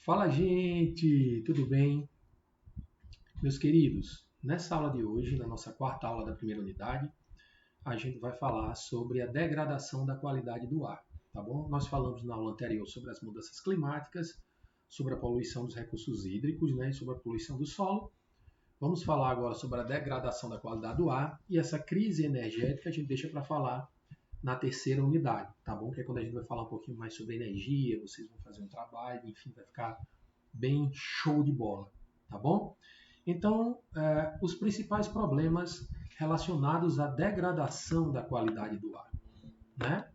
Fala, gente! Tudo bem? Meus queridos, nessa aula de hoje, na nossa quarta aula da primeira unidade, a gente vai falar sobre a degradação da qualidade do ar, tá bom? Nós falamos na aula anterior sobre as mudanças climáticas, sobre a poluição dos recursos hídricos, né, e sobre a poluição do solo. Vamos falar agora sobre a degradação da qualidade do ar e essa crise energética a gente deixa para falar na terceira unidade, tá bom? Que é quando a gente vai falar um pouquinho mais sobre energia, vocês vão fazer um trabalho, enfim, vai ficar bem show de bola, tá bom? Então, os principais problemas relacionados à degradação da qualidade do ar, né?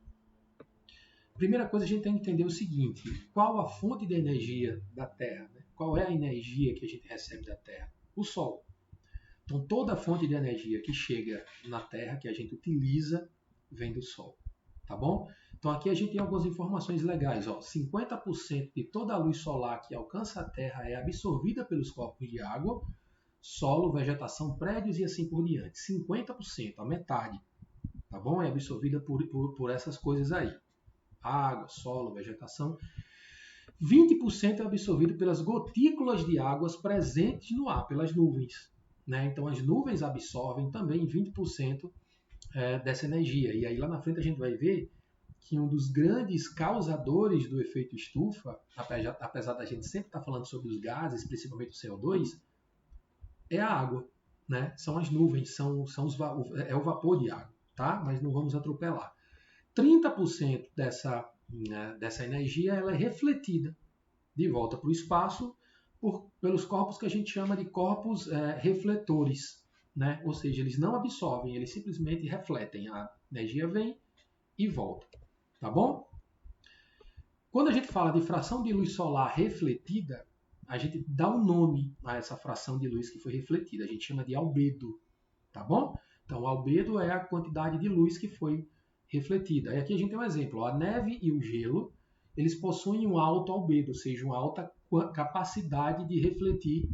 Primeira coisa, a gente tem que entender o seguinte: qual a fonte de energia da Terra? Né? Qual é a energia que a gente recebe da Terra? O Sol. Então, toda a fonte de energia que chega na Terra, que a gente utiliza, vem do Sol, tá bom? Então, aqui a gente tem algumas informações legais. Ó. 50% de toda a luz solar que alcança a Terra é absorvida pelos corpos de água, solo, vegetação, prédios e assim por diante. 50%, a metade, tá bom? É absorvida por essas coisas aí. Água, solo, vegetação. 20% é absorvido pelas gotículas de águas presentes no ar, pelas nuvens. Né? Então, as nuvens absorvem também 20% dessa energia. E aí, lá na frente, a gente vai ver que um dos grandes causadores do efeito estufa, apesar da gente sempre estar falando sobre os gases, principalmente o CO2, é a água, né? São as nuvens, é o vapor de água, tá? Mas não vamos atropelar. 30% dessa energia ela é refletida de volta para o espaço pelos corpos que a gente chama de corpos refletores, né? Ou seja, eles não absorvem, eles simplesmente refletem. A energia vem e volta, tá bom? Quando a gente fala de fração de luz solar refletida, a gente dá um nome a essa fração de luz que foi refletida. A gente chama de albedo, tá bom? Então, o albedo é a quantidade de luz que foi refletida. E aqui a gente tem um exemplo. A neve e o gelo, eles possuem um alto albedo, ou seja, uma alta capacidade de refletir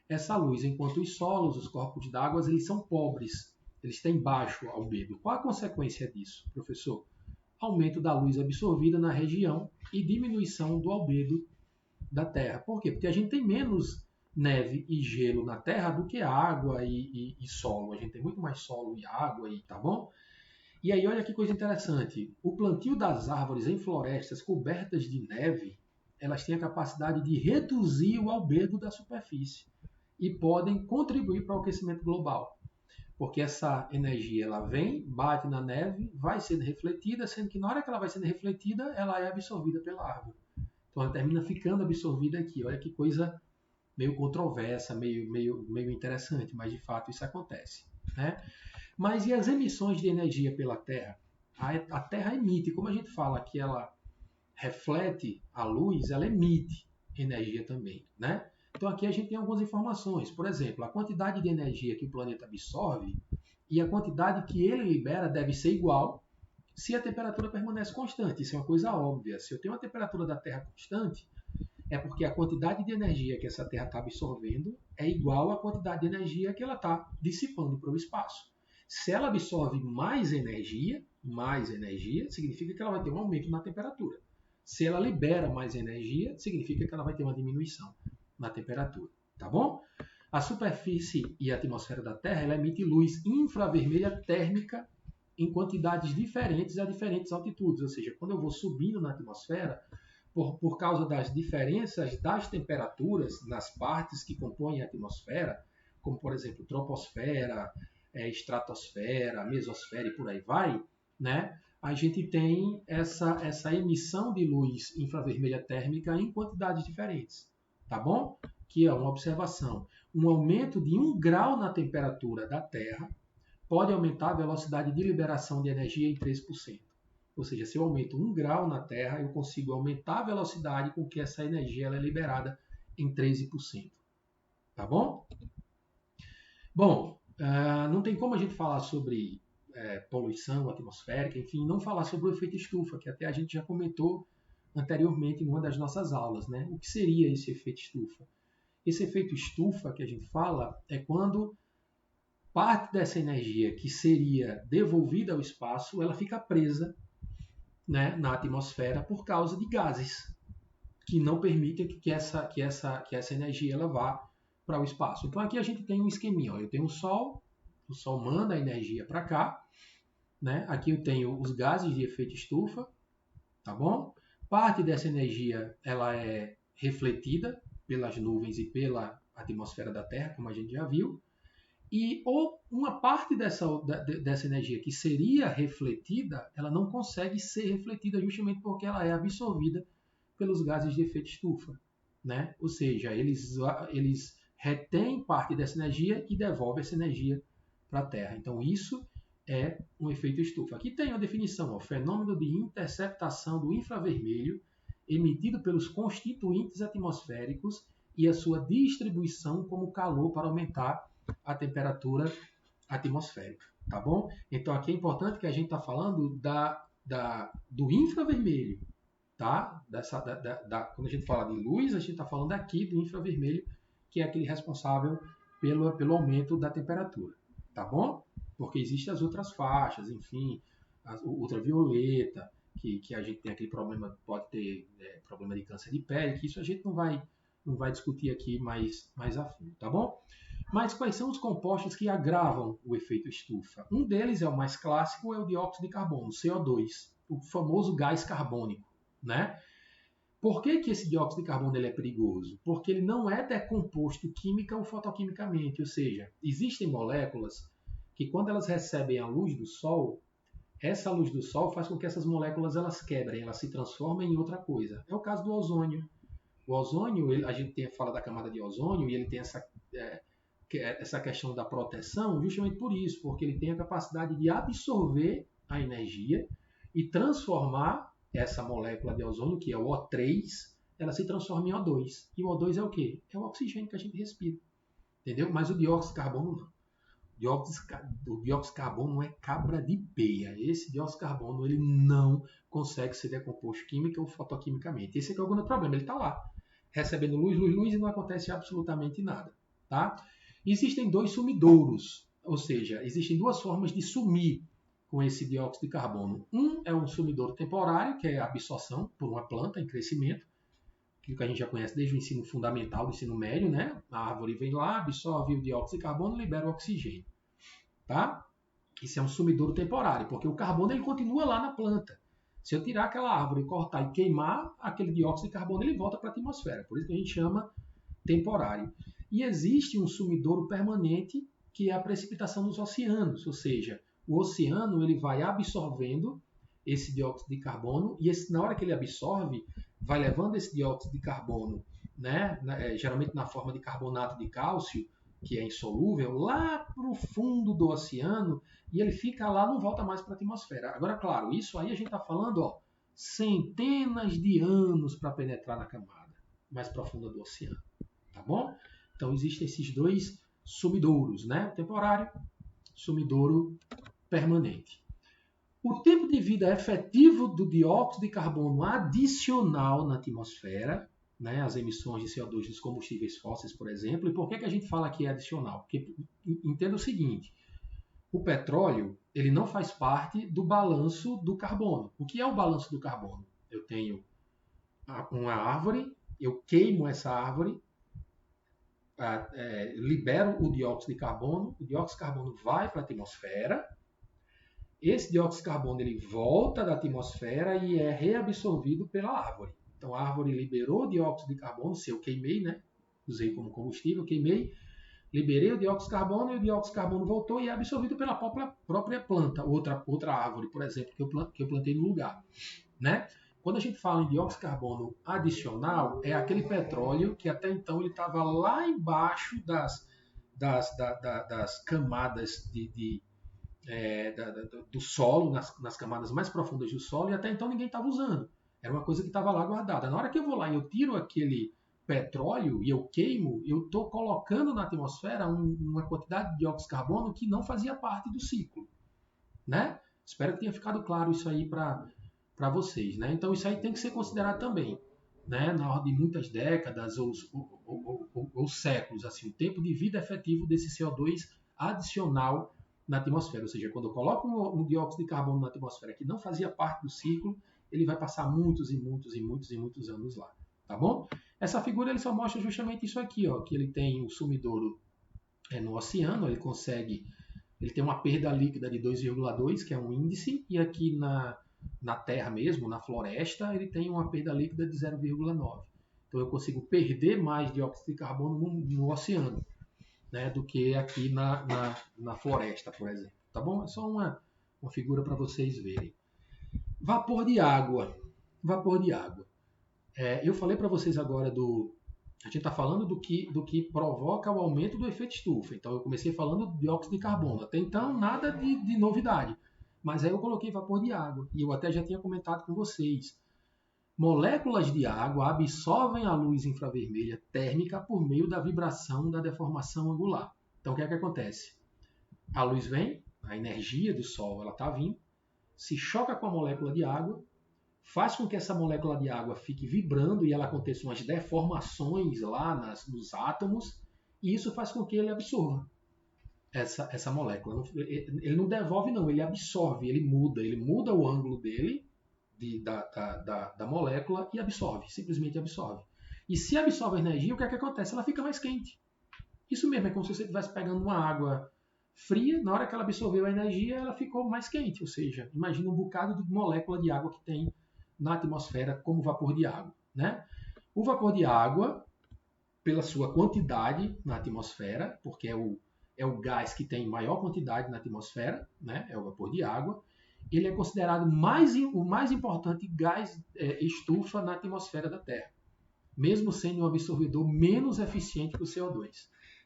essa luz, enquanto os solos, os corpos d'água, eles são pobres, eles têm baixo albedo. Qual a consequência disso, professor? Aumento da luz absorvida na região e diminuição do albedo da Terra. Por quê? Porque a gente tem menos neve e gelo na Terra do que água e solo. A gente tem muito mais solo e água, tá bom? E aí, olha que coisa interessante. O plantio das árvores em florestas cobertas de neve, elas têm a capacidade de reduzir o albedo da superfície e podem contribuir para o aquecimento global. Porque essa energia ela vem, bate na neve, vai sendo refletida, sendo que na hora que ela vai sendo refletida, ela é absorvida pela árvore. Então ela termina ficando absorvida aqui. Olha que coisa meio controversa, meio interessante, mas de fato isso acontece. Né? Mas e as emissões de energia pela Terra? A Terra emite, como a gente fala que ela reflete a luz, ela emite energia também. Né? Então aqui a gente tem algumas informações. Por exemplo, a quantidade de energia que o planeta absorve e a quantidade que ele libera deve ser igual se a temperatura permanece constante. Isso é uma coisa óbvia. Se eu tenho uma temperatura da Terra constante, é porque a quantidade de energia que essa Terra está absorvendo é igual à quantidade de energia que ela está dissipando para o espaço. Se ela absorve mais energia, significa que ela vai ter um aumento na temperatura. Se ela libera mais energia, significa que ela vai ter uma diminuição na temperatura. Tá bom? A superfície e a atmosfera da Terra ela emite luz infravermelha térmica em quantidades diferentes a diferentes altitudes. Ou seja, quando eu vou subindo na atmosfera, por causa das diferenças das temperaturas nas partes que compõem a atmosfera, como, por exemplo, troposfera, estratosfera, mesosfera e por aí vai, né? A gente tem essa emissão de luz infravermelha térmica em quantidades diferentes. Tá bom? Que é uma observação. Um aumento de 1 grau na temperatura da Terra pode aumentar a velocidade de liberação de energia em 3%. Ou seja, se eu aumento 1 grau na Terra, eu consigo aumentar a velocidade com que essa energia ela é liberada em 13%. Tá bom? Bom, não tem como a gente falar sobre poluição atmosférica, enfim, não falar sobre o efeito estufa, que até a gente já comentou anteriormente em uma das nossas aulas. Né? O que seria esse efeito estufa? Esse efeito estufa que a gente fala é quando parte dessa energia que seria devolvida ao espaço, ela fica presa, né, na atmosfera por causa de gases. que não permitem que essa energia ela vá para o espaço. Então aqui a gente tem um esqueminha. Ó. Eu tenho o Sol manda a energia para cá. Né? Aqui eu tenho os gases de efeito estufa, tá bom? Parte dessa energia ela é refletida pelas nuvens e pela atmosfera da Terra, como a gente já viu. E ou uma parte dessa energia que seria refletida, ela não consegue ser refletida justamente porque ela é absorvida pelos gases de efeito estufa. Né? Ou seja, eles retêm parte dessa energia e devolvem essa energia para a Terra. Então isso é um efeito estufa. Aqui tem a definição, ó, fenômeno de interceptação do infravermelho emitido pelos constituintes atmosféricos e a sua distribuição como calor para aumentar a temperatura atmosférica, tá bom? Então aqui é importante que a gente está falando do infravermelho, tá? Quando a gente fala de luz, a gente está falando aqui do infravermelho, que é aquele responsável pelo aumento da temperatura, tá bom? Porque existem as outras faixas, enfim, a ultravioleta, que a gente tem aquele problema, pode ter problema de câncer de pele, que isso a gente não vai discutir aqui mais a fundo, tá bom? Mas quais são os compostos que agravam o efeito estufa? Um deles é o mais clássico, é o dióxido de carbono, CO2, o famoso gás carbônico, né? Por que esse dióxido de carbono ele é perigoso? Porque ele não é decomposto química ou fotoquimicamente, ou seja, existem moléculas que quando elas recebem a luz do Sol, essa luz do Sol faz com que essas moléculas elas quebrem, elas se transformem em outra coisa. É o caso do ozônio. O ozônio, a gente fala da camada de ozônio e ele tem essa questão da proteção justamente por isso, porque ele tem a capacidade de absorver a energia e transformar essa molécula de ozônio, que é o O3, ela se transforma em O2. E o O2 é o quê? É o oxigênio que a gente respira. Entendeu? Mas o dióxido de carbono não. O dióxido de carbono é cabra de peia. Esse dióxido de carbono ele não consegue ser decomposto química ou fotoquimicamente. Esse é que é o grande problema. Ele está lá, recebendo luz e não acontece absolutamente nada. Tá? Existem dois sumidouros, ou seja, existem duas formas de sumir com esse dióxido de carbono. Um é um sumidouro temporário, que é a absorção por uma planta em crescimento, que a gente já conhece desde o ensino fundamental, do ensino médio, né? A árvore vem lá, absorve o dióxido de carbono e libera o oxigênio. Tá? Isso é um sumidouro temporário, porque o carbono ele continua lá na planta. Se eu tirar aquela árvore, cortar e queimar, aquele dióxido de carbono ele volta para a atmosfera. Por isso que a gente chama temporário. E existe um sumidouro permanente, que é a precipitação nos oceanos, ou seja, o oceano ele vai absorvendo esse dióxido de carbono e na hora que ele absorve, vai levando esse dióxido de carbono, né, geralmente na forma de carbonato de cálcio, que é insolúvel, lá para o fundo do oceano, e ele fica lá, não volta mais para a atmosfera. Agora, claro, isso aí a gente está falando centenas de anos para penetrar na camada mais profunda do oceano. Tá bom? Então, existem esses dois sumidouros, né? Temporário, sumidouro permanente. O tempo de vida efetivo do dióxido de carbono adicional na atmosfera, né, as emissões de CO2 dos combustíveis fósseis, por exemplo. E por que a gente fala que é adicional? Porque entenda o seguinte, o petróleo ele não faz parte do balanço do carbono. O que é o balanço do carbono? Eu tenho uma árvore, eu queimo essa árvore, libero o dióxido de carbono, o dióxido de carbono vai para a atmosfera, esse dióxido de carbono ele volta da atmosfera e é reabsorvido pela árvore. Então a árvore liberou o dióxido de carbono, se eu queimei, né? Usei como combustível, queimei, liberei o dióxido de carbono e o dióxido de carbono voltou e é absorvido pela própria planta, outra árvore, por exemplo, que eu plantei no lugar, né? Quando a gente fala em dióxido de carbono adicional, é aquele petróleo que até então ele estava lá embaixo das camadas do solo, nas camadas mais profundas do solo, e até então ninguém estava usando. Era uma coisa que estava lá guardada. Na hora que eu vou lá e eu tiro aquele petróleo e eu queimo, eu estou colocando na atmosfera uma quantidade de dióxido de carbono que não fazia parte do ciclo. Né? Espero que tenha ficado claro isso aí para vocês. Né? Então isso aí tem que ser considerado também. Né? Na ordem de muitas décadas ou séculos, assim, o tempo de vida efetivo desse CO2 adicional na atmosfera. Ou seja, quando eu coloco um dióxido de carbono na atmosfera que não fazia parte do ciclo, ele vai passar muitos anos lá. tá bom? Essa figura ele só mostra justamente isso aqui, ó, que ele tem o sumidouro no oceano, ele tem uma perda líquida de 2,2, que é um índice, e aqui na terra mesmo, na floresta, ele tem uma perda líquida de 0,9. Então eu consigo perder mais dióxido de carbono no oceano, né, do que aqui na floresta, por exemplo. Tá bom? É só uma figura para vocês verem. Vapor de água. Vapor de água. Eu falei para vocês agora a gente está falando do que provoca o aumento do efeito estufa. Então eu comecei falando do dióxido de carbono. Até então nada de novidade. Mas aí eu coloquei vapor de água. E eu até já tinha comentado com vocês. Moléculas de água absorvem a luz infravermelha térmica por meio da vibração da deformação angular. Então o que é que acontece? A luz vem, a energia do Sol ela está vindo, se choca com a molécula de água, faz com que essa molécula de água fique vibrando e ela aconteçam as deformações lá nos átomos, e isso faz com que ele absorva essa molécula. Ele não devolve, não, ele absorve, ele muda o ângulo dele, da molécula, e absorve, simplesmente absorve. E se absorve a energia, o que é que acontece? Ela fica mais quente. Isso mesmo, é como se você estivesse pegando uma água fria, na hora que ela absorveu a energia, ela ficou mais quente. Ou seja, imagina um bocado de molécula de água que tem na atmosfera como vapor de água, né? O vapor de água, pela sua quantidade na atmosfera, porque é o gás que tem maior quantidade na atmosfera, né? É o vapor de água, ele é considerado o mais importante gás estufa na atmosfera da Terra, mesmo sendo um absorvedor menos eficiente que o CO2.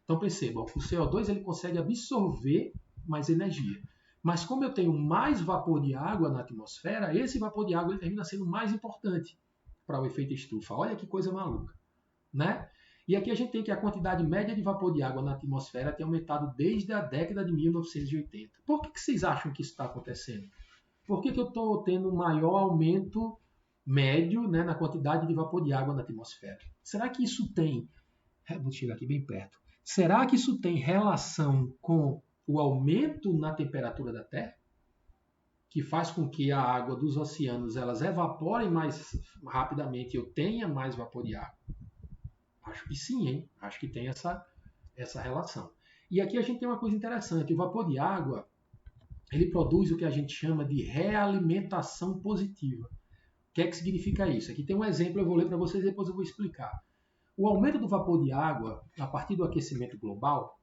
Então percebam, o CO2 ele consegue absorver mais energia. Mas como eu tenho mais vapor de água na atmosfera, esse vapor de água ele termina sendo mais importante para o efeito estufa. Olha que coisa maluca, né? E aqui a gente tem que a quantidade média de vapor de água na atmosfera tem aumentado desde a década de 1980. Por que vocês acham que isso está acontecendo? Por que eu estou tendo um maior aumento médio, né, na quantidade de vapor de água na atmosfera? Será que isso tem... Vou chegar aqui bem perto. Será que isso tem relação com o aumento na temperatura da Terra? Que faz com que a água dos oceanos elas evaporem mais rapidamente e eu tenha mais vapor de água? Acho que sim, hein? Acho que tem essa relação. E aqui a gente tem uma coisa interessante. O vapor de água ele produz o que a gente chama de realimentação positiva. O que é que significa isso? Aqui tem um exemplo, eu vou ler para vocês e depois eu vou explicar. O aumento do vapor de água, a partir do aquecimento global,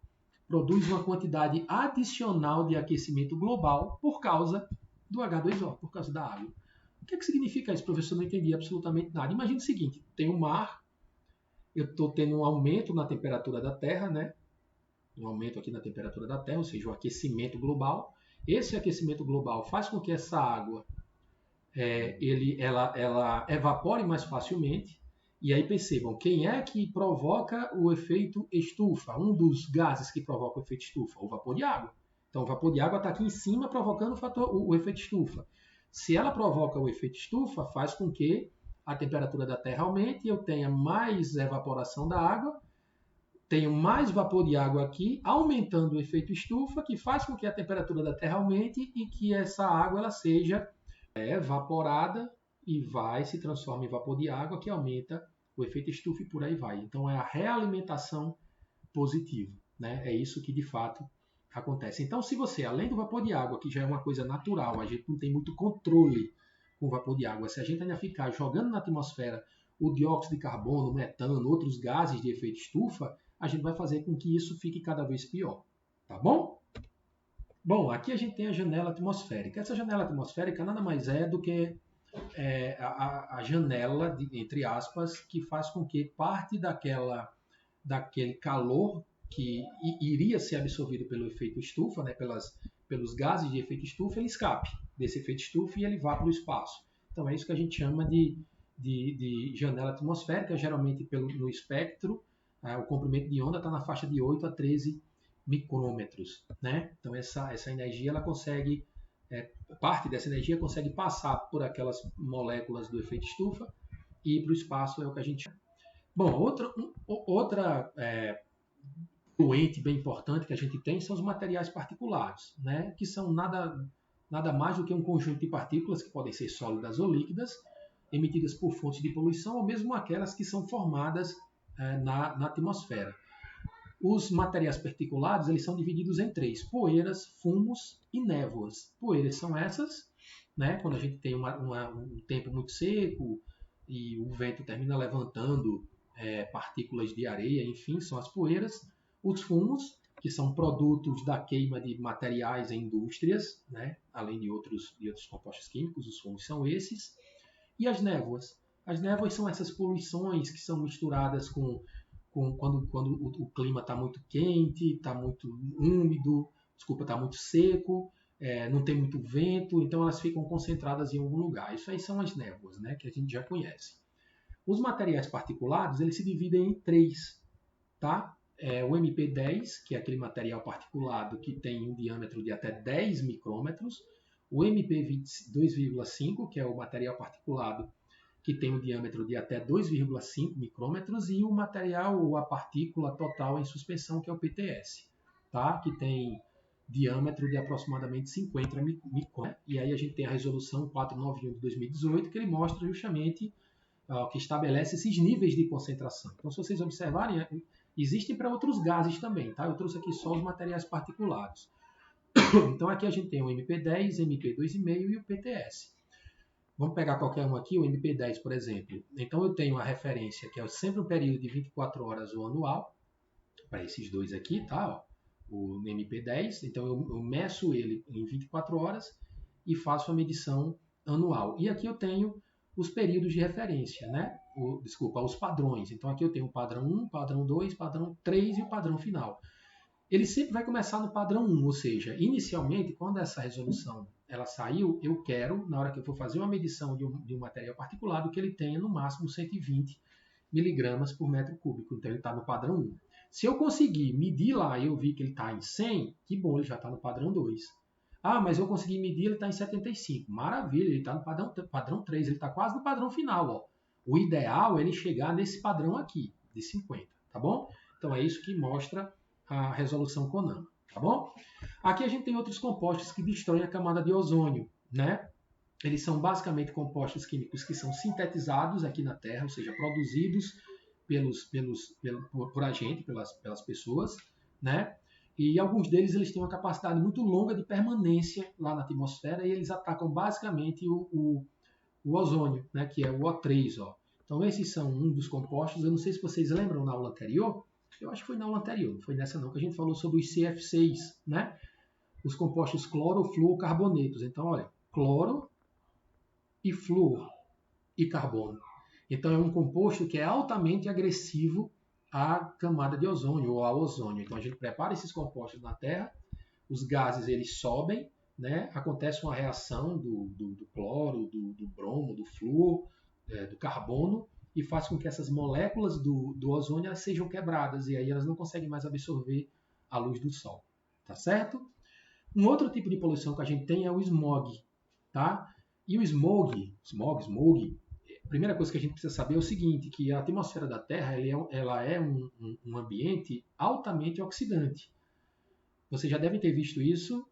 produz uma quantidade adicional de aquecimento global por causa do H2O, por causa da água. O que é que significa isso, professor? Não entendi absolutamente nada. Imagina o seguinte, tem um mar, eu estou tendo um aumento na temperatura da Terra, né? Um aumento aqui na temperatura da Terra, ou seja, o aquecimento global. Esse aquecimento global faz com que essa água ela evapore mais facilmente. E aí percebam, quem é que provoca o efeito estufa? Um dos gases que provoca o efeito estufa, o vapor de água. Então o vapor de água está aqui em cima provocando o efeito estufa. Se ela provoca o efeito estufa, faz com que a temperatura da Terra aumente e eu tenha mais evaporação da água, tenho mais vapor de água aqui, aumentando o efeito estufa, que faz com que a temperatura da Terra aumente e que essa água ela seja evaporada e se transforma em vapor de água, que aumenta o efeito estufa e por aí vai. Então é a realimentação positiva, né? É isso que de fato acontece. Então se você, além do vapor de água, que já é uma coisa natural, a gente não tem muito controle com o vapor de água, se a gente ainda ficar jogando na atmosfera o dióxido de carbono, o metano, outros gases de efeito estufa, a gente vai fazer com que isso fique cada vez pior, tá bom? Bom, aqui a gente tem a janela atmosférica. Essa janela atmosférica nada mais é do que a janela, entre aspas, que faz com que parte daquele calor que iria ser absorvido pelo efeito estufa, né, pelos gases de efeito estufa, ele escape desse efeito estufa e ele vá para o espaço. Então é isso que a gente chama de janela atmosférica, geralmente no espectro. O comprimento de onda está na faixa de 8 a 13 micrômetros, né? Então essa energia ela consegue, parte dessa energia consegue passar por aquelas moléculas do efeito estufa e ir para o espaço, é o que a gente chama. Bom, outra poluente bem importante que a gente tem são os materiais particulares, né? Que são nada mais do que um conjunto de partículas que podem ser sólidas ou líquidas, emitidas por fontes de poluição ou mesmo aquelas que são formadas na atmosfera. Os materiais particulados eles são divididos em três: poeiras, fumos e névoas. Poeiras são essas, né, quando a gente tem um tempo muito seco e o vento termina levantando partículas de areia, enfim, são as poeiras. Os fumos, que são produtos da queima de materiais em indústrias, né, além de outros compostos químicos, os fumos são esses. E as névoas? As névoas são essas poluições que são misturadas quando o clima está muito quente, está muito úmido, está muito seco, não tem muito vento, então elas ficam concentradas em algum lugar. Isso aí são as névoas, né, que a gente já conhece. Os materiais particulados eles se dividem em três, tá? O MP10, que é aquele material particulado que tem um diâmetro de até 10 micrômetros, o MP2,5, que é o material particulado que tem um diâmetro de até 2,5 micrômetros, e o material ou a partícula total em suspensão, que é o PTS, tá? Que tem diâmetro de aproximadamente 50 micrômetros. E aí a gente tem a resolução 491 de 2018, que ele mostra justamente que estabelece esses níveis de concentração. Então, se vocês observarem, existem para outros gases também, tá? Eu trouxe aqui só os materiais particulados. Então, aqui a gente tem o MP10, MP2,5 e o PTS. Vamos pegar qualquer um aqui, o MP10, por exemplo. Então, eu tenho a referência, que é sempre um período de 24 horas ou anual, para esses dois aqui, tá? O MP10. Então, eu meço ele em 24 horas e faço a medição anual. E aqui eu tenho os períodos de referência, né? Os padrões. Então, aqui eu tenho o padrão 1, padrão 2, padrão 3 e o padrão final. Ele sempre vai começar no padrão 1, ou seja, inicialmente, quando essa resolução ela saiu, eu quero, na hora que eu for fazer uma medição de um material particulado, que ele tenha no máximo 120 miligramas por metro cúbico. Então, ele está no padrão 1. Se eu conseguir medir lá e eu vi que ele está em 100, que bom, ele já está no padrão 2. Ah, mas eu consegui medir, ele está em 75. Maravilha, ele está no padrão 3, ele está quase no padrão final. Ó. O ideal é ele chegar nesse padrão aqui, de 50, tá bom? Então, é isso que mostra a resolução CONAMA, tá bom? Aqui a gente tem outros compostos que destroem a camada de ozônio, né? Eles são basicamente compostos químicos que são sintetizados aqui na Terra, ou seja, produzidos por a gente, pelas pessoas, né? E alguns deles eles têm uma capacidade muito longa de permanência lá na atmosfera e eles atacam basicamente o ozônio, né? Que é o O3, ó. Então esses são um dos compostos. Eu não sei se vocês lembram na aula anterior. Eu acho que foi na aula anterior, não foi nessa não, que a gente falou sobre os CF6, né? Os compostos clorofluorocarbonetos. Então, olha, cloro e flúor e carbono. Então, é um composto que é altamente agressivo à camada de ozônio ou ao ozônio. Então, a gente prepara esses compostos na Terra, os gases eles sobem, né? Acontece uma reação do cloro, do bromo, do flúor, do carbono, e faz com que essas moléculas do ozônio elas sejam quebradas, e aí elas não conseguem mais absorver a luz do sol. Tá certo? Um outro tipo de poluição que a gente tem é o smog. Tá? E o smog, a primeira coisa que a gente precisa saber é o seguinte, que a atmosfera da Terra ela é um ambiente altamente oxidante. Vocês já devem ter visto isso,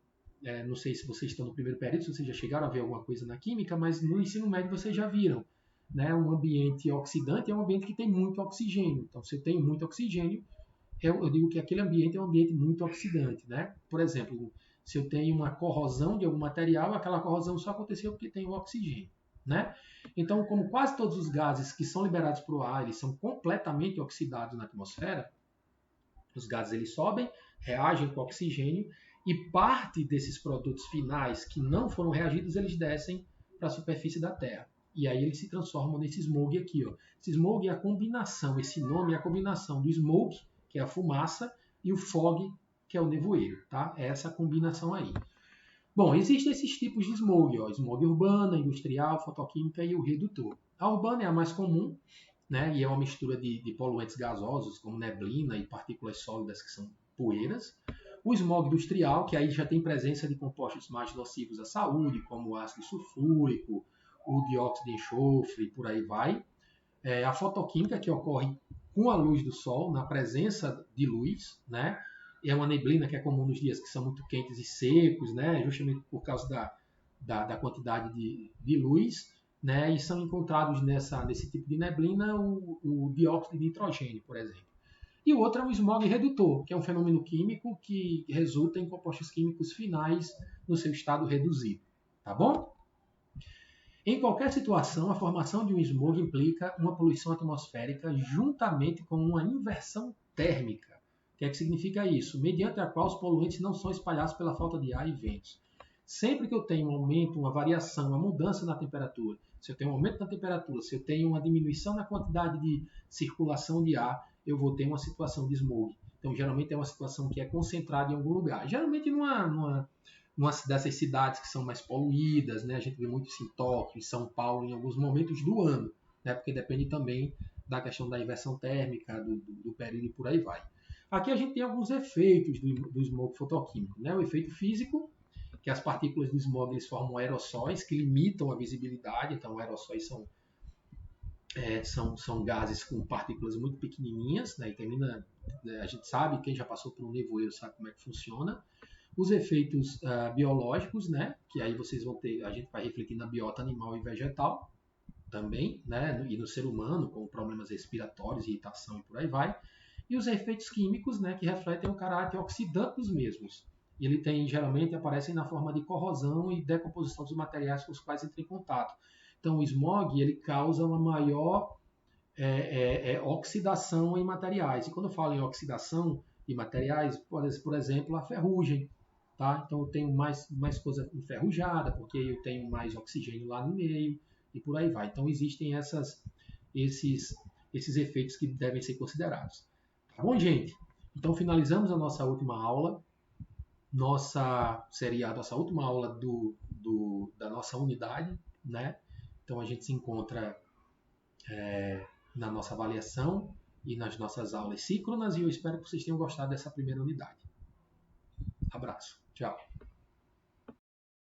não sei se vocês estão no primeiro período, se vocês já chegaram a ver alguma coisa na química, mas no ensino médio vocês já viram. Né? Um ambiente oxidante é um ambiente que tem muito oxigênio. Então, se eu tenho muito oxigênio, eu digo que aquele ambiente é um ambiente muito oxidante. Né? Por exemplo, se eu tenho uma corrosão de algum material, aquela corrosão só aconteceu porque tem o oxigênio. Né? Então, como quase todos os gases que são liberados para o ar eles são completamente oxidados na atmosfera, os gases eles sobem, reagem com o oxigênio e parte desses produtos finais que não foram reagidos, eles descem para a superfície da Terra. E aí eles se transformam nesse smog aqui. Ó. Esse smog é a combinação, esse nome é a combinação do smoke, que é a fumaça, e o fog, que é o nevoeiro. Tá? É essa combinação aí. Bom, existem esses tipos de smog. Ó. Smog urbana, industrial, fotoquímica e o redutor. A urbana é a mais comum, né? E é uma mistura de poluentes gasosos, como neblina e partículas sólidas, que são poeiras. O smog industrial, que aí já tem presença de compostos mais nocivos à saúde, como o ácido sulfúrico, o dióxido de enxofre, por aí vai. A fotoquímica, que ocorre com a luz do sol, na presença de luz, né? É uma neblina que é comum nos dias que são muito quentes e secos, né? Justamente por causa da quantidade de luz. né, e são encontrados nesse tipo de neblina o dióxido de nitrogênio, por exemplo. E o outro é o smog redutor, que é um fenômeno químico que resulta em compostos químicos finais no seu estado reduzido. Tá bom? Em qualquer situação, a formação de um smog implica uma poluição atmosférica juntamente com uma inversão térmica. O que é que significa isso? Mediante a qual os poluentes não são espalhados pela falta de ar e ventos. Sempre que eu tenho um aumento, uma variação, uma mudança na temperatura, se eu tenho um aumento na temperatura, se eu tenho uma diminuição na quantidade de circulação de ar, eu vou ter uma situação de smog. Então, geralmente é uma situação que é concentrada em algum lugar. Geralmente numa dessas cidades que são mais poluídas, né? A gente vê muito isso em Tóquio, em São Paulo, em alguns momentos do ano, né? Porque depende também da questão da inversão térmica, do período e por aí vai. Aqui a gente tem alguns efeitos do smog fotoquímico, né? O efeito físico, que as partículas do smog eles formam aerossóis que limitam a visibilidade. Então, aerossóis são gases com partículas muito pequenininhas, né? A gente sabe, quem já passou por um nevoeiro sabe como é que funciona. Os efeitos biológicos, né? Que aí vocês vão ter, a gente vai refletir na biota animal e vegetal também, né? E no ser humano, com problemas respiratórios, irritação e por aí vai. E os efeitos químicos, né? Que refletem o caráter oxidante dos mesmos. E ele geralmente aparecem na forma de corrosão e decomposição dos materiais com os quais entra em contato. Então, o smog ele causa uma maior oxidação em materiais. E quando eu falo em oxidação de materiais, por exemplo, a ferrugem. Tá? Então, eu tenho mais coisa enferrujada, porque eu tenho mais oxigênio lá no meio, e por aí vai. Então, existem esses efeitos que devem ser considerados. Tá bom, gente? Então, finalizamos a nossa última aula. Seria a nossa última aula da nossa unidade, né? Então a gente se encontra na nossa avaliação e nas nossas aulas síncronas e eu espero que vocês tenham gostado dessa primeira unidade. Abraço, tchau.